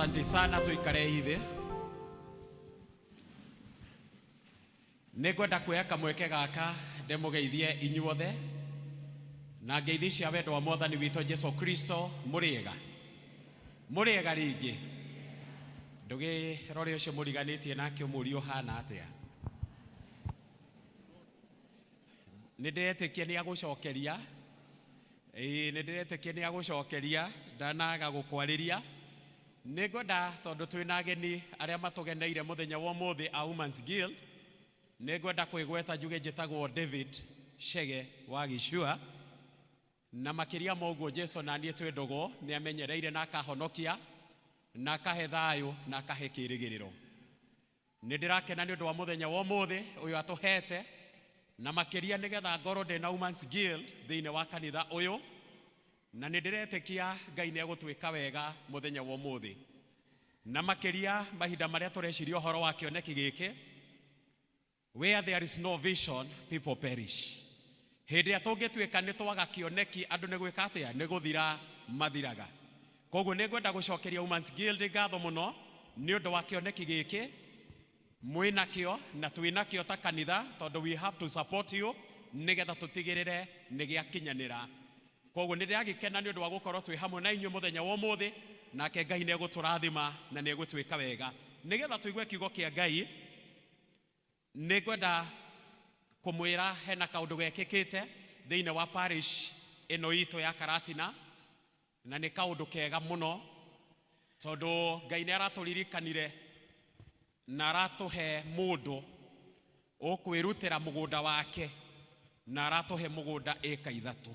Asante sana, tuikare hithi. Nĩngwenda kuoya kamweke gaka ndemugeithie inyuothe na ngeithi cia wendo wa Mwathani witũ Jesu Kristo. Mũrĩega rĩngĩ. Ndũgĩrore ũcio mũriganĩtie nake ũmũrie ũhana atĩa. Nĩndĩretĩkia nĩagũcokeria. Nĩndĩretĩkia nĩagũcokeria ndanaga gũkwarĩria. Nĩngwenda tondũ twĩna ageni arĩa matũgeneire mũthenya wa ũmũthĩ a Women's Guild. Nĩngwenda kwĩgweta njuge njĩtagwo David Shege wa Gĩcua. Na makĩria moguo Jesu na niĩ twĩ ndogo nĩamenyereire na akahonokia na akahe thayũ na akahe kĩĩrĩgĩrĩro. Nĩndĩrakena nĩ ũndũ wa mũthenya wa ũmũthĩ ũyũ atũhete na makĩria nĩgetha ngorwo ndĩ na Women's Guild thĩinĩ wa kanitha ũyũ. Na nĩndĩretĩkia Ngai nĩegũtwĩka wega mũthenya wa ũmũthĩ. Na makĩria mahinda marĩa tũreciria ũhoro wa kĩoneki gĩkĩ. Where there is no vision, people perish. Hĩndĩ ĩrĩa tũngĩtuĩka nĩ twaga kĩoneki andũ nĩ gwĩka atĩa? Nĩ gũthira mathiraga. Koguo nĩngwenda gũcokeria Women's Guild ngatho mũno nĩ ũndũ wa kĩoneki gĩkĩ. Mwĩnakĩo na twĩnakĩo ta kanitha tondũ we have to support you nĩgetha tũtigĩrĩre nĩ gĩakinyanĩra. Koguo nĩndĩragĩkena nĩ ũndũ wa gũkorwo twĩ hamwe na inyuĩ mũthenya wa ũmũthĩ, nake Ngai nĩegũtũrathima na nĩegũtwĩka wega. Nĩgetha tũigue kiugo kĩa Ngai, nĩngwenda kũmwĩra hena kaũndũ gekĩkĩte thĩinĩ wa parish ĩno itũ ya Karatina, na nĩ kaũndũ kega mũno tondũ Ngai nĩaratũririkanire na aratũhe mũndũ ũkwĩrutĩra mũgũnda wake na aratũhe mũgũnda ĩka 3.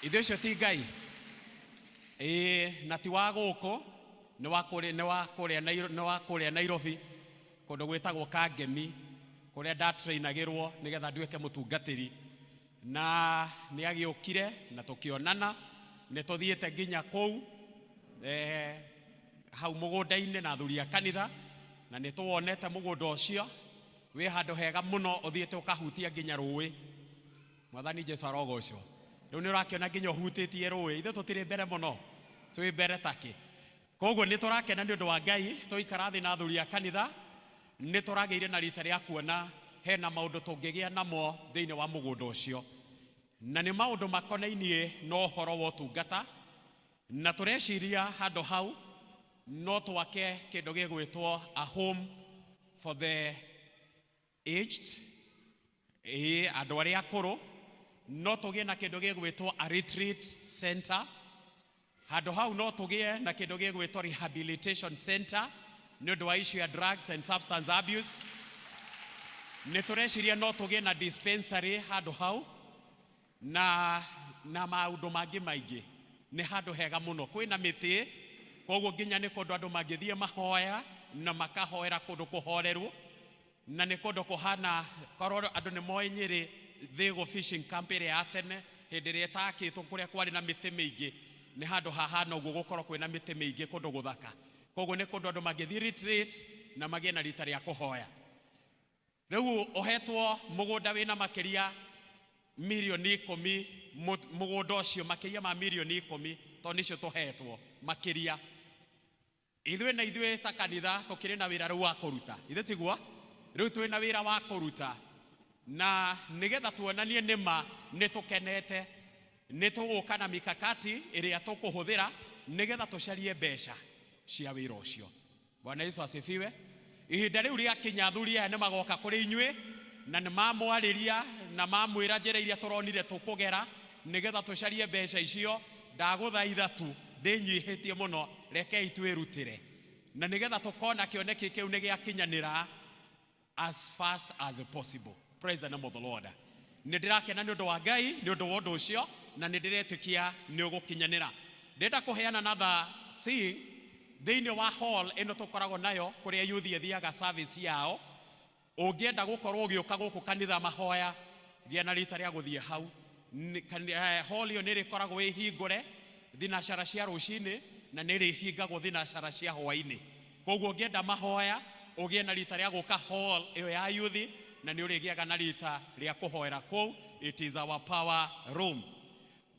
Ithuĩ ũcio ti Ngai? Na ti wa gũkũ, nĩ wa kũrĩa Nairobi kũndũ gwĩtagwo Kangemi kũrĩa ndatrainagĩrwo nĩgetha nduĩke mũtungatĩri. Na nĩagĩũkire na tũkĩonana, nĩtũthiĩte nginya kũu hau mũgũnda-inĩ na athuri a kanitha, na nĩtũwonete mũgũnda ũcio wĩ handũ hega mũno, ũthiĩte ũkahutia nginya rũĩ. Mwathani Jesu arogocwo. Rĩu nĩũrakĩona nginya ũhutĩtie rũĩ. Ithuĩ tũtirĩ mbere mũno, twĩ mbere takĩ. Koguo nĩtũrakena nĩ ũndũ wa Ngai, tũikara thĩ na athuri a kanitha, nĩtũragĩire na rita rĩa kuona hena maũndũ tũngĩgĩa namo thĩinĩ wa mũgũnda ũcio. Na nĩ maũndũ makonainie na ũhoro wa ũtungata, na tũreciria handũ hau no twake kĩndũ gĩgwĩtwo a home for the aged, andũ arĩa akũrũ. No tũgĩe na kĩndũ gĩgwĩtwo a retreat center. Handũ hau no tũgĩe na kĩndũ gĩgwĩtwo rehabilitation center nĩ ũndũ wa issue ya drugs and substance abuse. Nĩtũreciria no tũgĩe na dispensary handũ hau na maũndũ mangĩ maingĩ. Nĩ handũ hega mũno, kwĩna mĩtĩ, koguo nginya nĩ kũndũ andũ mangĩthiĩ mahoya na makahoera kũndũ kũhorerwo. Na nĩ kũndũ kũhana korwo andũ nĩ moĩ Nyĩrĩ Thĩgũ fishing camp ĩrĩa ya tene hĩndĩ ĩrĩa ĩtakĩtwo kũrĩa kwarĩ na mĩtĩ mĩingĩ. Nĩ handũ hahana ũguo gũkorwo kwĩna mĩtĩ mĩingĩ kũndũ gũthaka. Koguo nĩ kũndũ andũ mangĩthiĩ retreat na magĩe na rita rĩa kũhoya. Rĩu ũhetwo mũgũnda wĩna makĩria milioni 10, mũgũnda ũcio makĩria ma milioni 10 tondũ nĩcio tũhetwo makĩria. Ithuĩ ta kanitha tũkĩrĩ na wĩra rĩu wa kũruta. Ithuĩ tiguo? Rĩu twĩ na wĩra wa kũruta. Na nĩgetha tuonanie nĩma nĩtũkenete, nĩtũgũka na mikakati ĩrĩa tũkũhũthĩra nĩgetha tũcarie mbeca cia wĩra ũcio. Bwana Yesu asifiwe. Ihinda rĩu rĩakinya athuri aya nĩmagoka kũrĩ inyuĩ na nĩmamwarĩria na mamwĩra njĩra iria tũronire tũkũgera nĩgetha tũcarie mbeca icio. Ndagũthaitha tu ndĩnyihĩtie mũno, rekei twĩrutĩre na nĩgetha tũkona kĩoneki kĩu nĩ gĩakinyanĩra as fast as possible. Praise the name of the Lord. Nĩndĩrakena nĩ ũndũ wa Ngai, nĩ ũndũ wa ũndũ ũcio, na nĩndĩretĩkia nĩ ũgũkinyanĩra. Ndĩrenda kũheana another thing thĩinĩ wa hall ĩno tũkoragwo nayo kũrĩa youth thiaga service yao. Ũngĩenda gũkorwo ũgĩũka gũkũ kanitha mahoya, gĩa na rita rĩa gũthiĩ hau. Hall ĩyo nĩrĩkoragwo ĩhingũre thinacara cia rũcinĩ na nĩrĩhingagwo thinacara cia hwainĩ. Koguo ũngĩenda mahoya, ũgĩe na rita rĩa gũka hall ĩyo ya youth na nĩ ũrĩgĩaga na rita rĩa kũhoera kũu. It is our power room.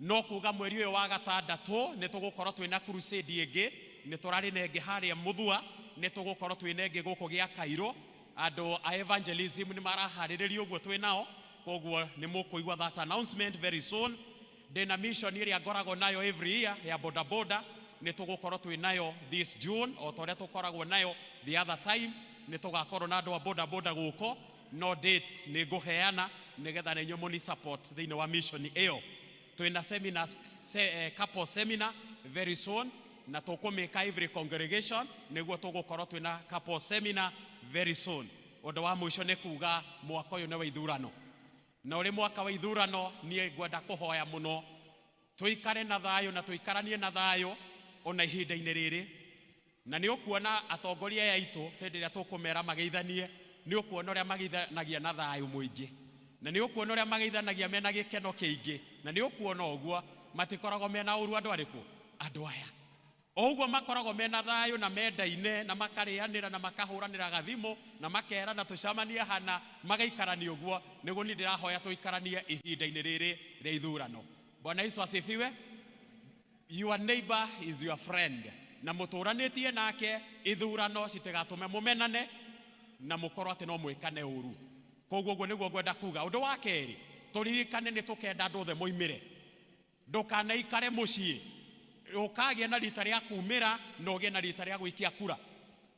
no kuga mweri uyu wa gatandatu nitugukorwo twina crusade ingi niturari nenge haria muthua nitugukorwo twina ingi guku gia Kairo ando a evangelism ni marahaririria uguo twinao koguo ni mukuigwa that announcement very soon. Dena mission iria ngoragwo nayo every year ya boda boda nitugukorwo twinayo this June o toria tukoragwo nayo the other time nitugakorwo na andu a boda boda guko no date ni nguheana nigetha nenyo muni support thini wa mission iyo. Twina seminars couple seminar very soon na tukumika every congregation niguo tugukorwo twina couple seminar very soon. Undu wa mwisho ni kuga mwaka uyu ni wa ithurano na uri mwaka wa ithurano nie ngwenda kuhoya muno tuikare na thayo na tuikaranie na thayo ona ihinda-ini riri na ni ukuona atongoria yaitu hindi ria tukumera mageithanie ni ukuona uria mageithanagia na thayo muingi na ni ukuona uria mageithanagia mena gikeno kiingi na ni ukuona uguo matikoragwo mena uru andu ariku andu aya oguo makoragwo mena thayo na mendaine na makarianira na makahuranira gathimo na makera na tucamanie hana magaikarania uguo niguo ni ndirahoya tuikaranie ihinda-ini riri ria ithurano. Bwana Yesu asifiwe. Your neighbor is your friend na muturanitie nake ithurano citigatume mumenane na mukorwo ati no mwikane uru. Koguo uguo niguo ngwenda kuga. Undu wa keri turirikane ni tukenda andu othe moimire ndukanaikare mucii ukagia na rita ria kumira no gie na rita ria gwikia kura.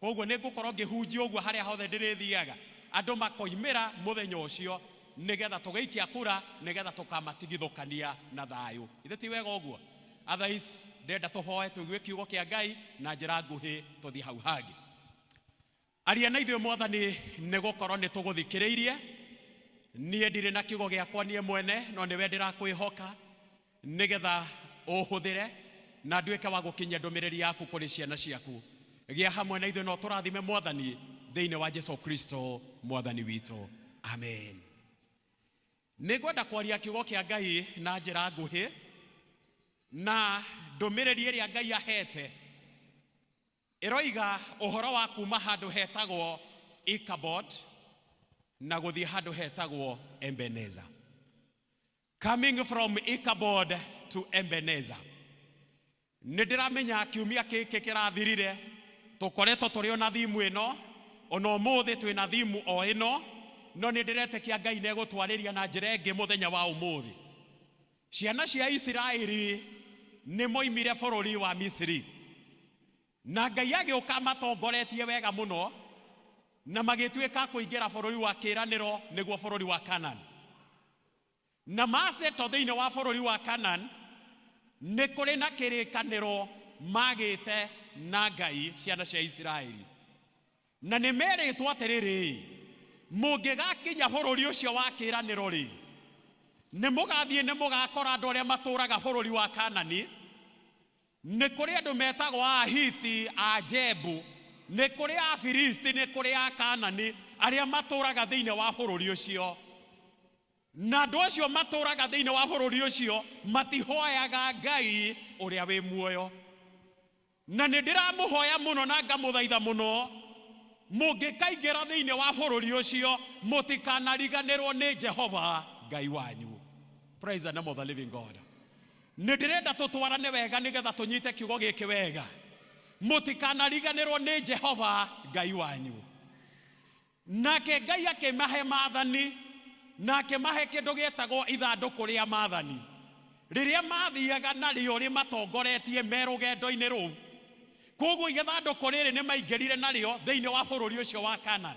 Koguo ni ngukorwo ngihunjia uguo haria hothe ndirithiaga andu makoimira muthenya ucio nigetha tugaikia kura nigetha tukamatigithukania na thayo. Ithe ti wega uguo? Otherwise ndenda tuhoe tuigue kiugo kia Ngai na njira nguhi tuthi hau hangi. Aria na ithuĩ Mwathani ni gukorwo ni tuguthikiriirie nie ndire na kiugo giakwa nie mwene no niwe ndirakwihoka nigetha uhuthire na nduike wa gukinyia ndumiriri yaku kuri ciana ciaku. Gia hamwe na ithuĩ no turathime Mwathani thiini wa Jesu Kristo Mwathani witu. Amen. Ningwenda kwaria kiugo kia Ngai na njira nguhi na ndumiriri iria Ngai ahete iroiga uhoro wa kuma handu hetagwo Ichabod na guthii handu hetagwo Ebenezer. Coming from Ichabod to Ebenezer. Nidiramenya kiumia kiki kirathirire tukoretwo turi ona thimu ino ona umuthi twina thimu o ino no nidiretekia Ngai ne gutwariria na njira ingi muthenya wa umuthi. Ciana cia Israeli ni moimire bururi wa Misiri na Ngai agiuka matongoretie wega muno na magituika kuingira bururi wa kiraniro niguo bururi wa Canaan na maseto thiini wa bururi wa Canaan ni kuri na kirikaniro magite na Ngai ciana cia Israeli na ni meritwo atiriri mungigakinya bururi ucio wa kiraniro ri ni mugathie ni mugakora andu aria maturaga bururi wa Kanaani ni kuri andu metagwo Ahiti, Ajebu, ni kuri Afilisti, ni kuri Kanaani aria maturaga thiini wa bururi ucio na andu acio maturaga thiini wa bururi ucio matihoyaga Ngai uria wi muoyo na ni ndiramuhoya muno na ngamuthaitha muno mungikaingira thiini wa bururi ucio mutikanariganirwo ni Jehova Ngai wanyu. Praise the name of the living God. Nidirenda tutwarane wega nigetha tunyite kiugo giki wega mutikanariganirwo ni Jehova Ngai wanyu. Nake Ngai akimahe maathani nake mahe kindu gietagwo ithanduku ria maathani riria mathiaga nario ri matongoretie merugendo-ini ruu. Koguo ithanduku riri ni maingirire nario thiini wa bururi ucio wa Canaan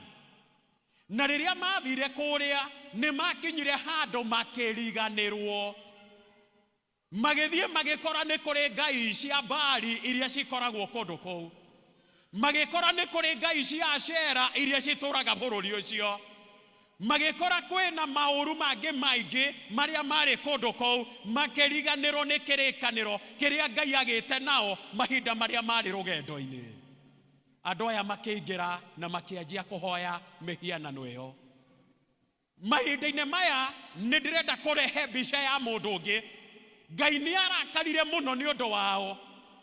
na riria mathire kuria ni makinyire handu makiriganirwo magithie magikora ni kuri ngai cia Baali iria cikoragwo kundu kuu magikora ni kuri ngai cia Ashera iria cituraga bururi ucio magikora kwina mauru mangi maingi maria mari kundu kuu makiriganirwo ni kirikaniro kiria Ngai agite nao mahinda maria mari rugendo-ini. Andu aya makiingira na makianjia kuhoya mihianano iyo. Mahinda-ini maya ni ndirenda kurehe mbica ya mundu ungi. Ngai ni arakarire muno ni undu wao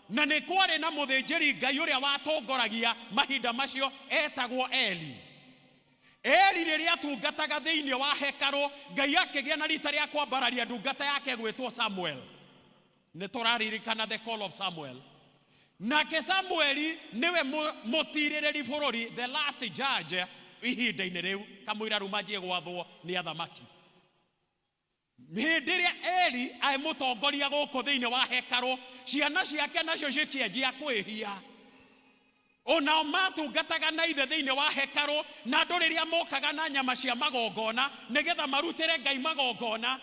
na ni kwari na muthinjiri Ngai uria watongoragia mahinda macio etagwo Eli. Eli riria atungataga thiini wa hekaru Ngai akigia na rita ria kwambararia ndungata yake gwitwo Samuel Nĩ tũraririkana the call of Samuel. Nake Samueli niwe mũtirĩrĩri bũrũri, the last judge ihinda-inĩ rĩu, kamũira rĩu manjie gwathwo nĩ athamaki. Hĩndĩ ĩrĩa Eli arĩ mũtongoria gũkũ thĩinĩ wa hekarũ, ciana ciake nacio cikĩanjia kwĩhia. Onao matungataga na ithe thĩinĩ wa hekarũ, na andũ rĩrĩa mokaga na nyama cia magongona nĩgetha marutĩre Ngai magongona,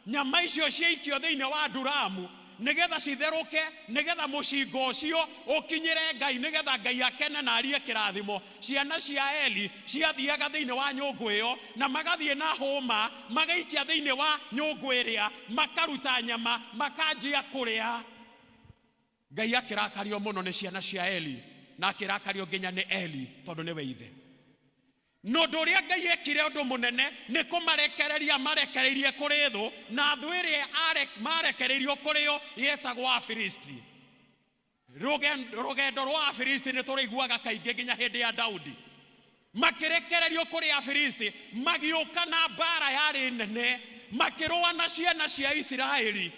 nyama icio ciaikio thĩinĩ wa nduramu nĩgetha citherũke, nĩgetha mũcingo ũcio ũkinyĩre Ngai, nĩgetha Ngai akene na arie kĩrathimo. Ciana cia Eli ciathiaga thĩinĩ wa nyũngũ ĩyo na magathiĩ na hũma, magaikia thĩinĩ wa nyũngũ ĩrĩa, makaruta nyama, makanjia kũrĩa. Ngai akĩrakario mũno nĩ ciana cia Eli, na akĩrakario nginya nĩ Eli tondũ nĩwe ithe. No ũndũ ũrĩa Ngai ekire ũndũ mũnene nĩ kũmarekereria marekereirie kũrĩ thũ, na thũ ĩrĩa marekereirio kũrĩ yo yetagwo Afilisti. Rũgendo rwa Afilisti nĩ tũrĩiguaga kaingĩ nginya hĩndĩ ya Daudi. Makĩrekererio kũrĩ Afilisti, magĩũka na mbara yarĩ nene, makĩrũa na ciana cia Isiraeli.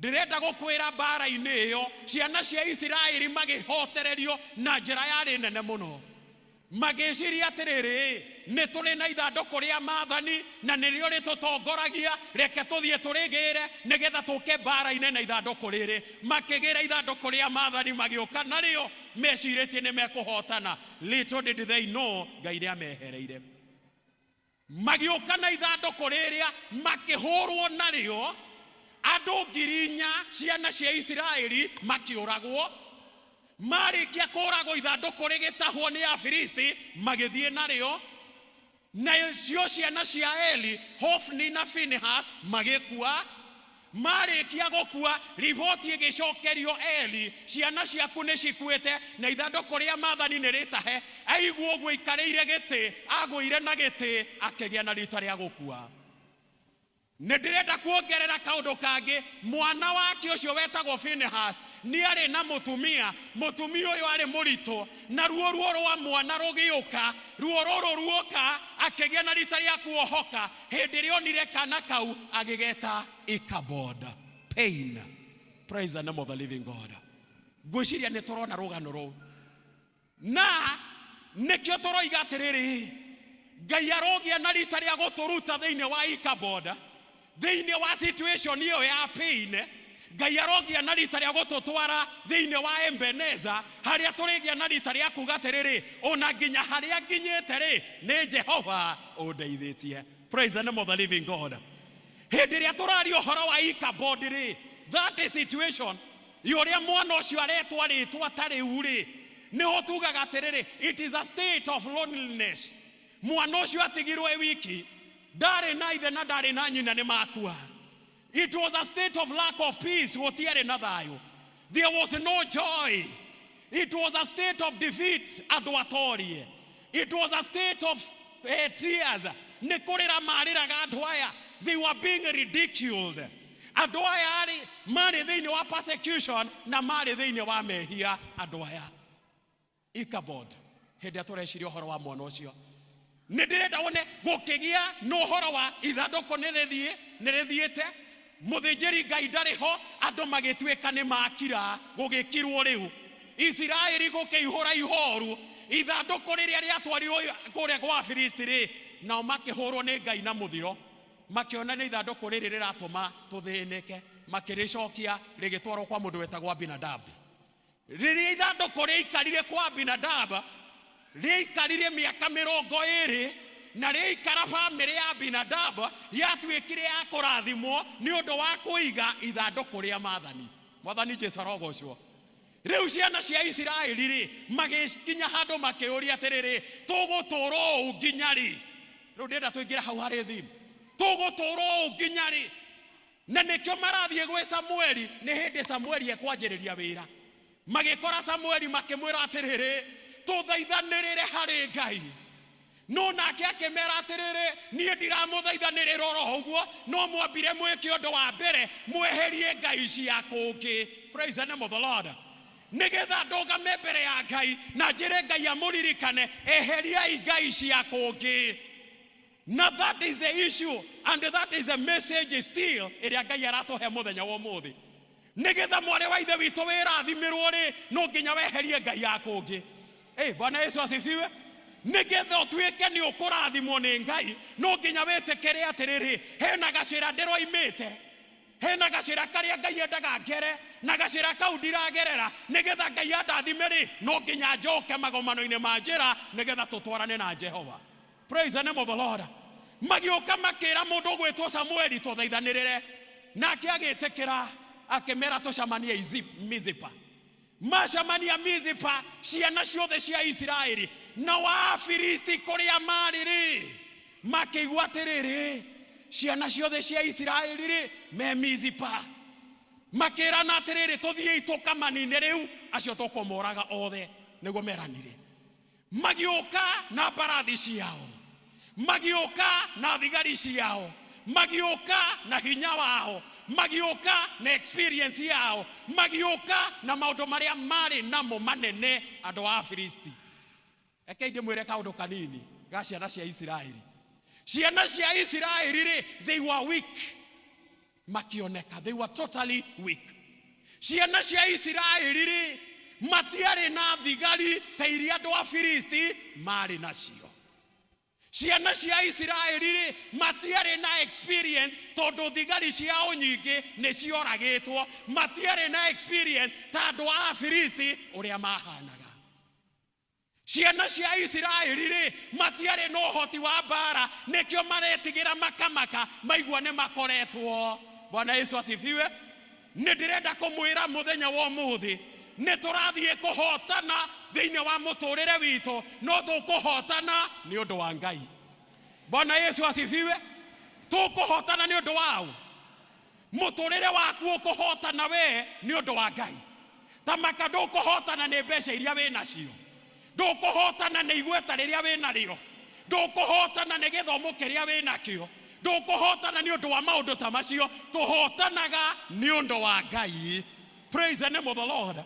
Ndĩrenda gũkwĩra mbara-inĩ ĩyo, ciana cia Isiraeli magĩhotererio na njĩra yarĩ nene mũno. Magĩciria atĩrĩrĩ, nĩ tũrĩ na ithandũkũ rĩa maathani na nĩrĩo rĩtũtongoragia, reke tũthiĩ tũrĩgĩre nĩgetha tũke mbara-inĩ na ithandũkũ rĩrĩ. Makĩgĩra ithandũkũ rĩa maathani, magĩũka narĩo mecirĩtie nĩ mekũhotana. Little did they know, Ngai nĩamehereire. Magĩũka na ithandũkũ rĩrĩa, makĩhũrwo narĩo, andũ 4,000 ciana cia Isiraeli makĩũragwo. Marĩkia kũragwo ithandũkũ rĩgĩtahwo nĩ Afilisti, magĩthiĩ narĩo. Nacio ciana cia Eli, Hofni na Finehas, magĩkua. Marĩkia gũkua, riboti ĩgĩcokerio Eli, ciana ciaku nĩ cikuĩte na ithandũkũ rĩa maathani nĩ rĩtahe. Aigua ũguo aikarĩire gĩtĩ, agũire na gĩtĩ, akĩgĩa na rita rĩa gũkua. Nĩndĩrenda kuongerera kaũndũ kangĩ. Mwana wake ũcio wetagwo Finehas nĩ arĩ na mũtumia. Mũtumia ũyũ arĩ mũritũ, na ruo rwa mwana rũgĩũka. Ruo rũrũ ruoka, akĩgĩa na rita rĩa kuohoka. Hĩndĩ ĩrĩa onire kana kau, agĩgeta Ichabod, pain. Praise the name of the living God. Ngwĩciria nĩ tũrona rũgano rũu, na nĩkĩo tũroiga atĩrĩrĩ, Ngai arogĩa na rita rĩa gũtũruta thĩinĩ wa Ichabod, thĩinĩ wa situation ĩyo ya pain. Ngai arogĩa na rita rĩa gũtũtwara thĩinĩ wa Ebeneza, harĩa tũrĩgĩa na rita rĩa kuga atĩrĩrĩ, ona nginya harĩa nginyĩte rĩ, nĩ Jehova ũndeithĩtie. Praise the name of the living God. Hĩndĩ ĩrĩa tũraria ũhoro wa Ichabod rĩ, that is situation yũrĩa mwana ũcio aretwa rĩtwa ta rĩu rĩ, nĩho tugaga atĩrĩrĩ, it is a state of loneliness. Mwana ũcio atigirwo wiki, ndarĩ na ithe na ndarĩ na nyina nĩ makua. It was a state of lack of peace, gũtiarĩ na thayũ. There was no joy. It was a state of defeat, andũ atorie. It was a state of tears. Nĩ kũrĩra marĩraga andũ aya. They were being ridiculed. Andũ aya marĩ thĩinĩ wa persecution na marĩ thĩinĩ wa mehia andũ aya. Ichabod, hĩndĩ tũreciria ũhoro wa mwana ũcio, nĩndĩrenda wone gũkĩgĩa na ũhoro wa ithandũkũ nĩrĩthiĩte, mũthĩnjĩri Ngai ndarĩ ho, andũ magĩtuĩka nĩ makira, gũgĩkirwo rĩu. Isiraeli gũkĩihũra ihoru, ithandũkũ rĩrĩa rĩatwarirwo kũrĩa gwa Afilisti rĩ, nao makĩhũrwo nĩ Ngai na mũthiro. Makĩona nĩ ithandũkũ rĩrĩ rĩratũma tũthĩnĩke, makĩrĩcokia rĩgĩtwarwo kwa mũndũ wetagwo Abinadab. Rĩrĩa ithandũkũ rĩaikarire kwa Abinadab, rĩaikarire mĩaka 20, na rĩaikara bamĩrĩ ya Abinadab yatuĩkire ya kũrathimwo nĩ ũndũ wa kũiga ithandũkũ rĩa maathani. Mwathani Jesũ arogocwo. Rĩu ciana cia Isiraeli rĩ, magĩkinya handũ makĩũria atĩrĩrĩ, tũgũtũũra ũũ nginya rĩ? Rĩu ndĩrenda tũingĩre hau harĩ thimu. Tũgũtũũra ũũ nginya rĩ? Na nĩkĩo marathiĩ gwĩ Samueli, nĩ hĩndĩ Samueli ekwanjĩrĩria wĩra. Magĩkora Samueli makĩmwĩra atĩrĩrĩ, tũthaithanĩrĩre harĩ Ngai. No nake akĩmera atĩrĩrĩ, niĩ ndiramũthaithanĩrĩra oro ũguo, no mwambire mwĩke ũndũ wa mbere, mweherie ngai cia kũngĩ. Praise the name of the Lord. Nĩgetha ndũgame mbere ya Ngai na njĩre Ngai amũririkane, eheriai ngai cia kũngĩ. Now that is the issue, and that is the message still ĩrĩa Ngai aratũhe mũthenya wa ũmũthĩ. nigetha mware wa ithe witũ wĩrathimirwo rĩ no nginya weherie ngai ya kũngĩ. Bwana Yesu asifiwe. Nigetha ũtuĩke nĩ ũkũrathimwo nĩ ngai no nginya wĩtĩkĩre atĩrĩrĩ hena gacĩra ndĩroimĩte, hena gacĩra karĩa ngai endaga ngere na gacĩra kau ndiragerera nigetha ngai andathime rĩ no nginya njoke magomano-inĩ ma njĩra nigetha tũtwarane na Jehova. Praise the name of the Lord. Magĩũka makĩra mũndũ ũgwĩtwo Samueli tũthaithanĩrĩre, nake agĩtĩkĩra akĩmera tũcamanie Mizipa. Macamania Mizipa ciana ciothe cia Isiraeli na Wafilisti kũrĩa marĩ rĩ makĩigua atĩrĩrĩ ciana ciothe cia Isiraeli rĩ me Mizipa, makĩrana atĩrĩrĩ tũthiĩ tũkamanine rĩu acio tũkũmoraga othe nĩguo meranire. Magĩũka na mbarathi ciao, magĩũka na thigari ciao, magĩũka na hinya wao, magĩũka na experience yao, magĩũka na maũndũ marĩa marĩ namo manene andũ a Filisti. Eke ndĩmwĩre kaũndũ kanini ga ciana cia Isiraeli. Ciana cia Isiraeli rĩ they were weak. Makioneka they were totally weak. Ciana cia Isiraeli rĩ matiarĩ na thigari ta iria andũ a Filisti marĩ nacio. Ciana cia Isiraeli rĩ matiarĩ na experience tondũ thigari ciao nyingĩ nĩ cioragĩtwo, matiarĩ na experience ta andũ a Filisti ũrĩa mahanaga. Ciana cia Isiraeli rĩ matiarĩ na ũhoti wa mbara nĩkĩo maretigĩra makamaka maigua nĩ makoretwo. Bwana Yesu asifiwe. Nĩ ndĩrenda kũmwĩra mũthenya wa ũmũthĩ nĩ tũrathiĩ kũhotana thĩinĩ wa mũtũrĩre witũ no tũkũhotana nĩ ũndũ wa Ngai. Bwana Yesu asifiwe. Tũkũhotana nĩ ũndũ wao. Mũtũrĩre waku ũkũhotana we nĩ ũndũ wa Ngai. Tamaka ndũkũhotana nĩ mbeca iria wĩ nacio, ndũkũhotana nĩ igweta rĩrĩa wĩ narĩo, ndũkũhotana nĩ gĩthomo kĩrĩa wĩ nakĩo, ndũkũhotana nĩ ũndũ wa maũndũ ta macio. Tũhotanaga nĩ ũndũ wa Ngai. Praise the name of the Lord.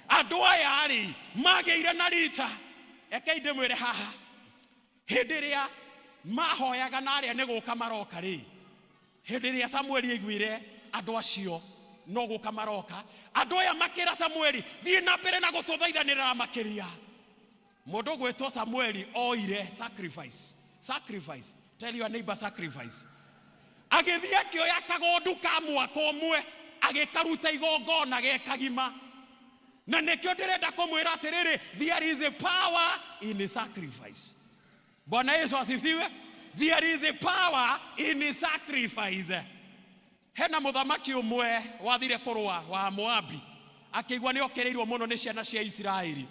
Andũ aya rĩ magĩire na rita. Eke ndĩmwĩre haha hĩndĩ ĩrĩa mahoyaga na arĩa nĩ gũka maroka rĩ, hĩndĩ ĩrĩa Samueli aiguire andũ acio no gũka maroka, andũ aya makĩra Samueli thiĩ na mbere na gũtũthaithanĩrĩra makĩria. Mũndũ ũgwĩtwo Samueli oire sacrifice. Tell your neighbor sacrifice. Agĩthiĩ akĩoya kagondu ka mwaka ũmwe agĩkaruta igongona gekagima. Na nĩkĩo ndĩrenda kũmwĩra atĩrĩrĩ there is a power in sacrifice. Bwana Yesu asifiwe. There is a power in sacrifice. Hena mũthamaki ũmwe wathire kũrũa wa Moabi akĩigua nĩ okereirwo mũno nĩ ciana cia Isiraeli,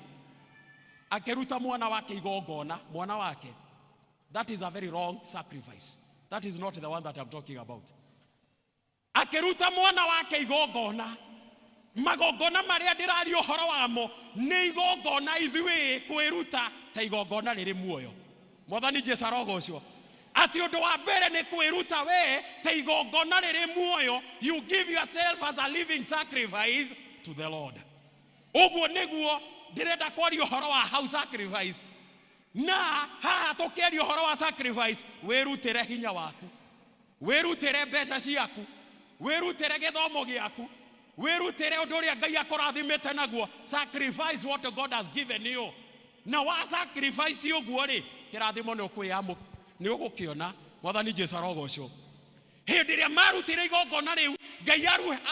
akĩruta mwana wake igongona. Mwana wake, that is a very wrong sacrifice. That is not the one that I'm talking about. Akĩruta mwana wake igongona. Magongona marĩa ndĩraria ũhoro wamo nĩ igongona ithuĩ kwĩruta ta igongona rĩrĩ muoyo. Mwathani Jesũ arogocwo. Ati ũndũ wa mbere nĩ kwĩruta we ta igongona rĩrĩ muoyo. You give yourself as a living sacrifice to the Lord. Ũguo nĩguo ndĩrenda kwaria ũhoro wa how sacrifice. Na haha tũkĩaria ũhoro wa sacrifice, wĩrutĩre hinya waku, wĩrutĩre mbeca ciaku, wĩrutĩre gĩthomo gĩaku, wĩrutĩre ũndũ ũrĩa Ngai akũrathimĩte naguo. Sacrifice what God has given you. Na wa sacrifice ũguo rĩ kĩrathimo nĩ ũgũkĩona. Mwathani Jesũ arogocwo. Hĩndĩ ĩrĩa marutĩre igongona rĩu Ngai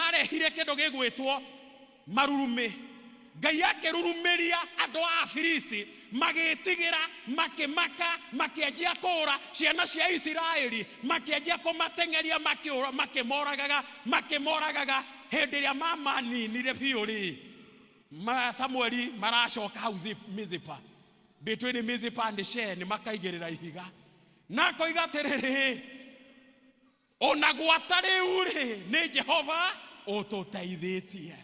arehire kĩndũ gĩgwĩtwo marurumĩ. Ngai akĩrurumĩria andũ a Filisti magĩtigĩra makĩmaka makĩanjia kũũra ciana cia Isiraeli, makĩanjia kũmateng'eria makĩmoragaga. Hĩndĩ ĩrĩa mamaninire biũ rĩ Samueli maracoka hau Mizipa, between Mizipa and Shen makaigĩrĩra ihiga na koiga atĩrĩrĩ ona gwata rĩu rĩ nĩ Jehova ũtũteithĩtie.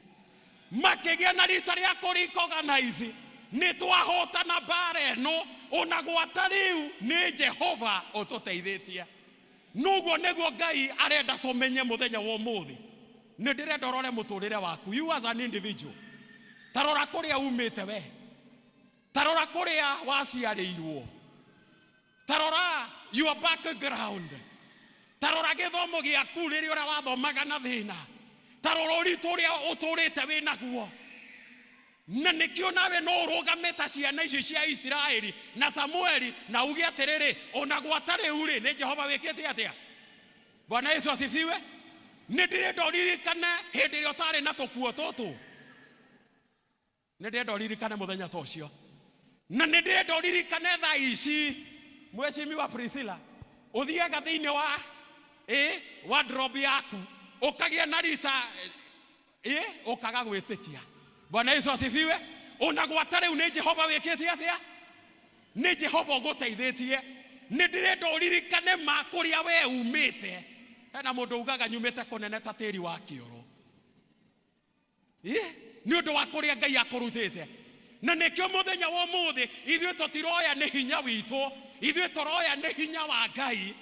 Makĩgĩa na rita rĩa kũrĩorganize nĩ twahotana mbara ĩno, ona gwata rĩu nĩ Jehova ũtũteithĩtie. Nuguo nĩguo Ngai arenda tũmenye mũthenya wa ũmũthĩ. Nĩ ndĩrenda ũrore mũtũrĩre waku you as an individual. Tarora kũrĩa umĩte we, tarora kũrĩa waciarĩirwo, tarora your background, tarora gĩthomo gĩaku rĩrĩa ũrĩa wathomaga na thĩna, tarorori toria otorete we naguo na nikio nawe no rogame ta ciana icio cia Israeli na Samueli na uge atiriri ona gwatare uri ni Jehova wikite atia. Bwana Yesu asifiwe. Ni ndirenda ririkane hindi ria utari na tukuo tutu, ni ndirenda ririkane muthenya tocio, na ni ndirenda ririkane tha ici mweshimi wa Priscilla uthiaga thiini wa wardrobe yaku ukagia na rita ukaga gwitikia. Bwana Yesu asifiwe. Ona gwatare ni Jehova wikite atia, ni Jehova guteithitie. Ni ndirenda ririkane makuria we umite. Hena mundu ugaga nyumite kunene ta tiri wa kioro ni undu wa kuria Ngai akurutite. Na nikio muthenya wa muthi ithuĩ tutiroya ni hinya witu, ithuĩ turoya ni hinya wa Ngai.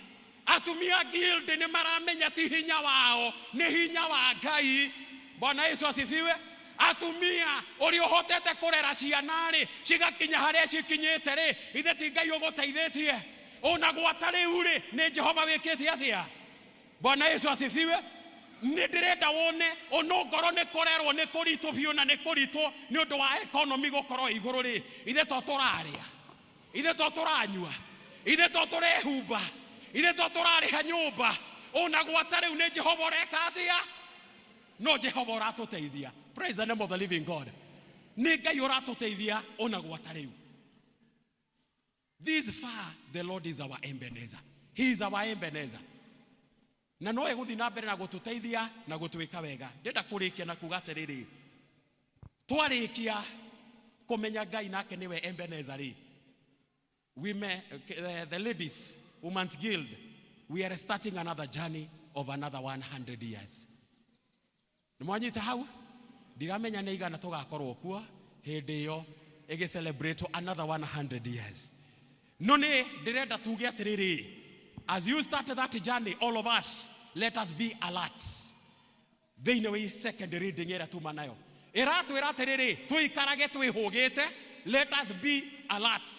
Atumia guild ni maramenya ti hinya wao, ni hinya wa Ngai. Bwana Yesu asifiwe. Atumia uri uhotete kurera ciana ri cigakinya haria cikinyite ri ithe ti Ngai uguteithitie. Ona gwatare uri ni Jehova wikite atia. Bwana Yesu asifiwe. Ni ndirenda wone onongoro ni korerwo ni kuritu biu na ni kuritu ni undu wa economy gukorwo iguru ri ithe to turaria, ithe to turanyua, ithe to turehumba, ithe to turariha nyumba. Ona gwatare ni Jehova reka atia. No Jehova uratuteithia. Praise the name of the living God. Ni Ngai uratuteithia ona gwatare. This far the Lord is our Ebenezer. He is our Ebenezer. Na no eguthi na mbere na gututeithia na gutwika wega. Ndenda kurikia na kuga atiriri, twarikia kumenya Ngai nake niwe Ebenezer ri, the ladies women's guild, we are starting another journey of another 100 years. Nimwanyita hau ndiramenya ni igana tugakorwo kuo hindi yo igi celebrate another 100 years. No ni ndirenda tuge atiriri, as you start that journey, all of us, let us be alert. Thĩinĩ wa second reading ĩrĩa tuma nayo ĩratwĩra atĩrĩrĩ tũikarage twĩhũgĩte, let us be alert.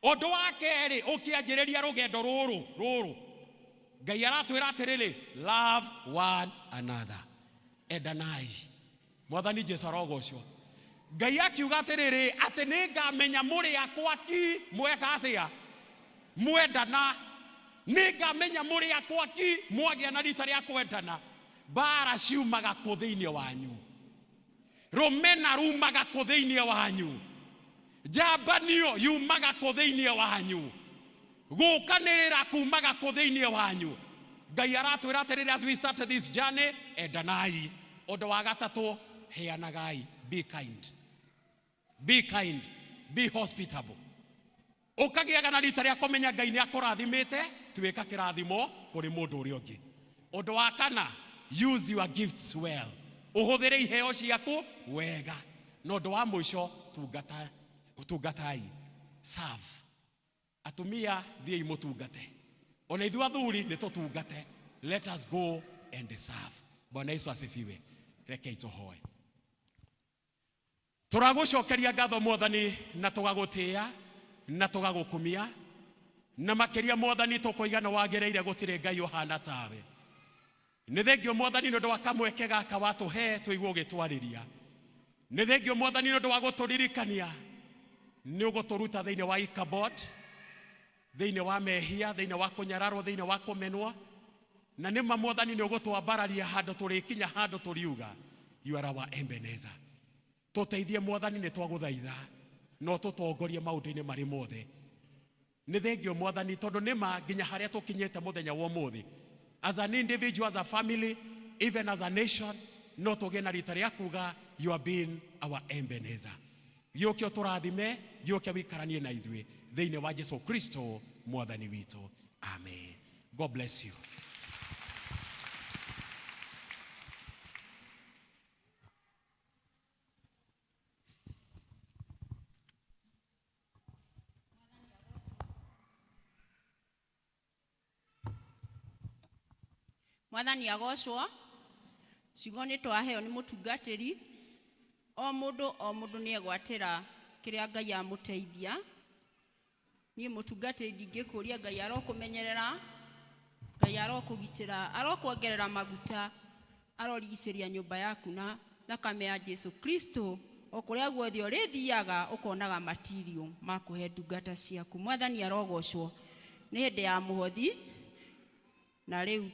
Ũndũ wa kerĩ ũkĩanjĩrĩria rũgendo rũrũ Ngai aratwĩra atĩrĩrĩ, love one another, endanai. Mwathani Jesũ arogocwo. Ngai akiuga atĩrĩrĩ atĩ nĩngamenya mũrĩ akwa ki mweka atĩa, mwendana. Nĩngamenya mũrĩ akwa ki mwagĩa na rita rĩa kwendana. Mbara ciumaga kũ thĩinĩ wanyu, rũmena rumaga kũ thĩinĩ wanyu, njambanio yumaga kũ thĩinĩ wanyu, gũkanĩrĩra kumaga kũ thĩinĩ wanyu. Ngai aratwĩra atĩrĩrĩ, as we start this journey, endanai. Ũndũ wa gatatũ, heanagai. Be kind, be kind, be hospitable. Ukagiaga na rita rĩa kũmenya Ngai nĩ akũrathimĩte, twĩka kĩrathimo kũrĩ mũndũ ũrĩa ũngĩ. Ũndũ wa kana, use your gifts well. Ũhũthĩre iheo ciaku wega. Na ũndũ wa mũico, tungatai. Serve. Atumia thiĩ mũtungate. Ona ithuĩ athuri nĩ tũtungate. Let us go and serve. Bwana Yesu asifiwe. Rekei tũhoe. Tũragũcokeria ngatho Mwathani na tũgagũtĩĩa na tũgagũkumia na makĩria Mwathani tũkũigana wagĩrĩire gũtirĩ Ngai ũhana tawe. Nĩ thengio Mwathani nĩ ũndũ wa kamweke gaka watũhe tũigua ũgĩtwarĩria. Nĩ thengio Mwathani nĩ ũndũ wa gũtũririkania nĩ ũgũtũruta thĩinĩ wa Ichabod, thĩinĩ wa mehia, thĩinĩ wa kũnyararwo, thĩinĩ wa kũmenwo. Na nĩma Mwathani nĩ ũgũtwambararia handũ tũrĩkinya handũ tũriuga, you are our Ebenezer. Tũteithie Mwathani nĩ twagũthaitha, no tũtongorie maũndũ-inĩ marĩ mothe. Nĩ thengio Mwathani tondũ nĩma nginya harĩa tũkinyĩte mũthenya wa ũmũthĩ, as an individual, as a family, even as a nation, no tũgĩe na rita rĩa kuga you are being our Ebenezer. Gĩũke ũtũrathime, gĩũke wĩikaranie na ithuĩ thĩinĩ wa Jesũ Kristo Mwathani witũ. Amen. God bless you. Mwathani agocwo. Ciugo nĩ twaheo nĩ mũtungatĩri. O mũndũ nĩ egwatĩra kĩrĩa Ngai amũteithia. Niĩ mũtungatĩri ndingĩkũria Ngai arokũmenyerera, Ngai arokũgitĩra, arokuongerera maguta, arorigicĩria nyũmba yaku na thakame ya Jesu Kristo, o kũrĩa guothe ũrĩthiaga ũkonaga material ma kũhe ndungata ciaku. Mwathani arogocwo. Nĩ hĩndĩ ya mũhothi na rĩu